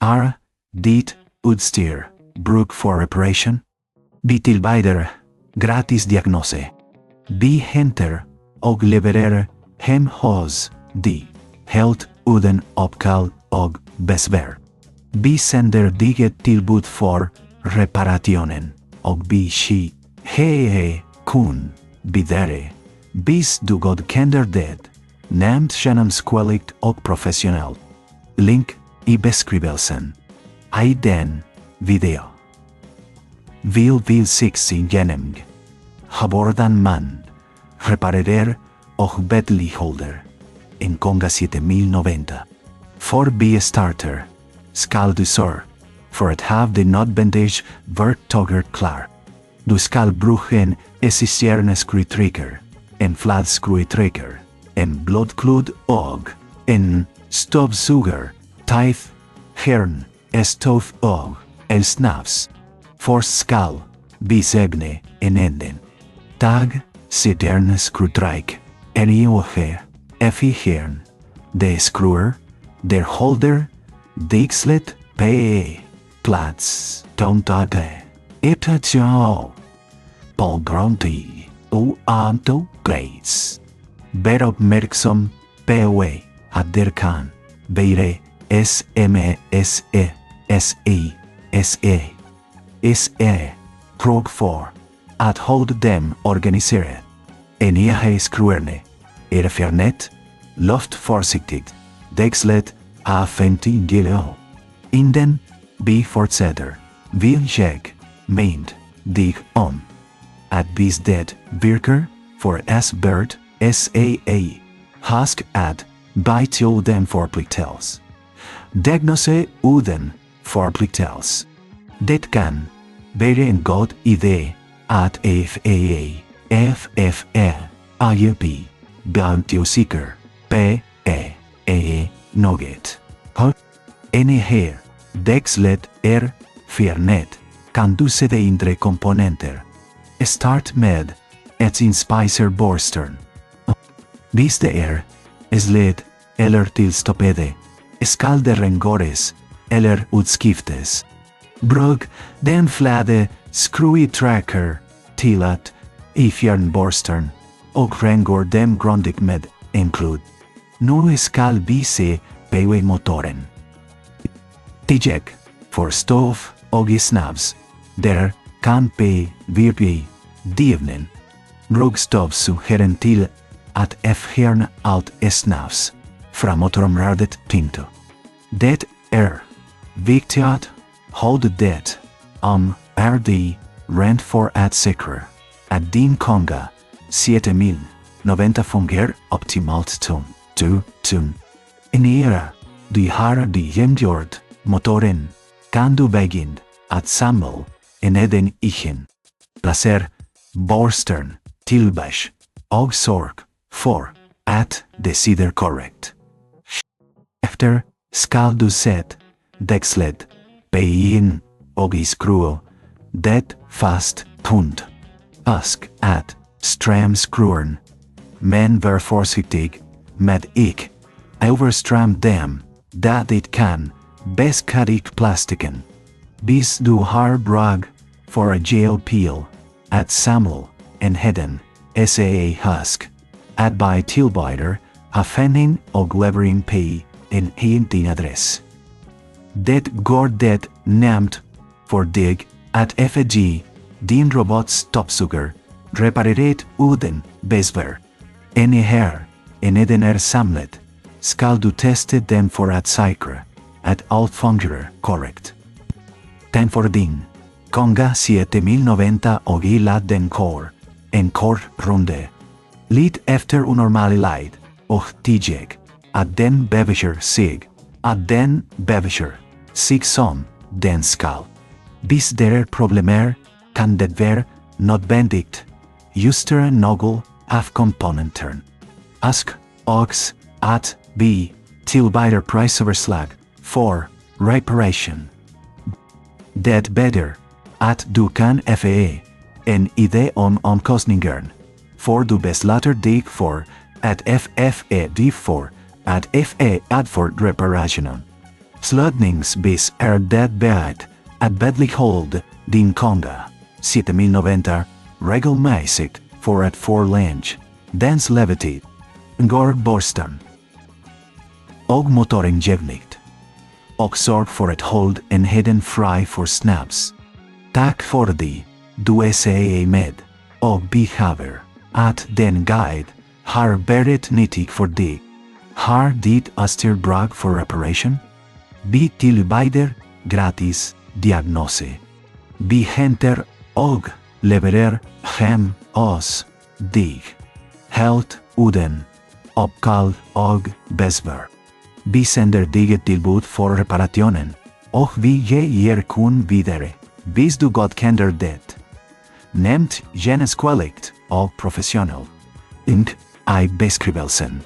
R. Dit utstyr bruk for reparation. Vi tilbyder gratis diagnose. Vi henter og leverer hem hos de, helt uden opkald og besvær. Vi sender dig et tilbud for reparationen, og vi kun videre. Hvis du godkender det, nemt gennemskueligt og professionel. Link i beskrivelsen. I den video. Vil sig gennem hvordan man reparerer og vedligeholder en conga 7090. For be starter, skal du sørge for at have det nødvendige værktøjer klar. Du skal bruge en eksisterende skruetrækker, en flad skruetrækker, en blodklud og en støvsuger, tejf, hern, støv og snaps. Først skal vi segne enheden. Tag sitterne skruetræk, hern, de skruer, der holder, digslet, plats, tontage, etation, på garanti, uanto gratis. Vær opmærksom på at der kan være SE krog for at holde dem organiseret. Enheder skruerne fjernet, luftforsigtigt, digslet, Afhentning. Inden vi fortsætter, vil jeg mind dig om at hvis det virker for S-Bird SAA, husk at BESTIL dem forpliktelser. Diagnose uden forpliktelser. Det kan være en god idé at FFE, hjælpe, beantiosikre, noget. Enheder, digslet fjernet, kan du se de indre komponenter. Start med et inspicer borstern. Hvis det slet eller tilstoppede, skal det rengøres eller udskiftes. Brug den flade skruetrækker til at fjerne borstern og rengør dem grundigt med en klud. Nu skal vi se på motoren. Tjek for støv og snaps. Der kan virke divnen. Brug støvsugeren til at fjerne alt snaps fra motorområdet pinto. Det vigtigt at holde det de rent for at sikre at din conga 7090 fungerer optimalt tun. Enheder, du har hjemgjort motoren, kan du begynde at samle enheden igen. Placer borstern tilbage og sørg for at det sidder korrekt. Efter skal du sætte digslet ind og skrue det fast punkt. Husk at stram skruen, men vær forsigtig med ikke overstram dem, da det kan beskadige plastikken. Hvis du har brug for at hjælpe at samle enheden, SAA husk at by tilbyder, Afhentning og levering på en din adresse. Det går det nemt for dig at FG din robot støvsuger repareret uden besvær. Enheden samlet, skal du teste dem for at sikre at alt fungerer korrekt. Den for din conga 7090 og lad den en kort runde. Lidt efter unormale leid og tjek at den bevæger sig som den skal. Hvis der problemer, kan det være nødvendigt justere nogle af komponenterne. Husk også at vi tilbyder Prisoverslag for Reparation. Det betyder at du kan få en idé om omkostningerne, for du beslutter dig for at FFE for at FE for reparationen. Slutningsvis det beet at vedligeholde din conga. 7090 regelmæssigt for at forlænge dens levetid. Går borsten. Og motoren jævnligt. Og sorg for at holde enheden fri for snaps. Tak fordi du er med og behaver at den guide har været nyttig for dig. Har dit brug for reparation? Vi tilbyder gratis diagnose. Vi henter og leverer hjem hos dig. Helt uden opkald og besvær. Vi sender dig et tilbud for reparationen, og vi giver kun videre, hvis du godt kender det. Nemt genskvalikt og professionel. Link i beskrivelsen.